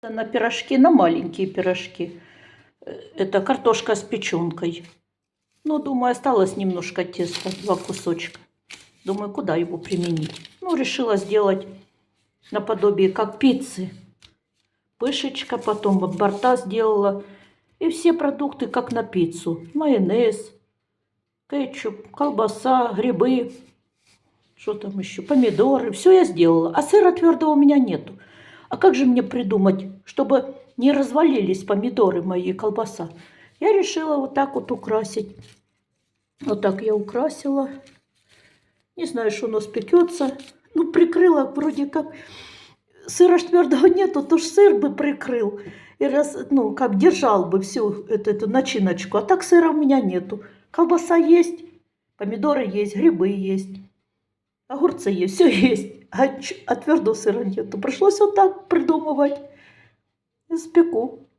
На пирожки, на маленькие пирожки. Это картошка с печенкой. Ну, думаю, осталось немножко теста, 2 кусочка. Думаю, куда его применить? Ну, решила сделать наподобие как пиццы. Пышечка, потом вот борта сделала. И все продукты как на пиццу. Майонез, кетчуп, колбаса, грибы. Что там еще? Помидоры. Все я сделала. А сыра твердого у меня нету. А как же мне придумать, чтобы не развалились помидоры мои и колбаса? Я решила вот так вот украсить. Вот так я украсила. Не знаю, что у нас пекется. Ну, прикрыла вроде как. Сыра ж твердого нету, то ж сыр бы прикрыл. И раз, ну, как держал бы всю эту начиночку. А так сыра у меня нету. Колбаса есть, помидоры есть, грибы есть, огурцы есть, все есть. А твердого сыра нету. Пришлось вот так придумывать. И спеку.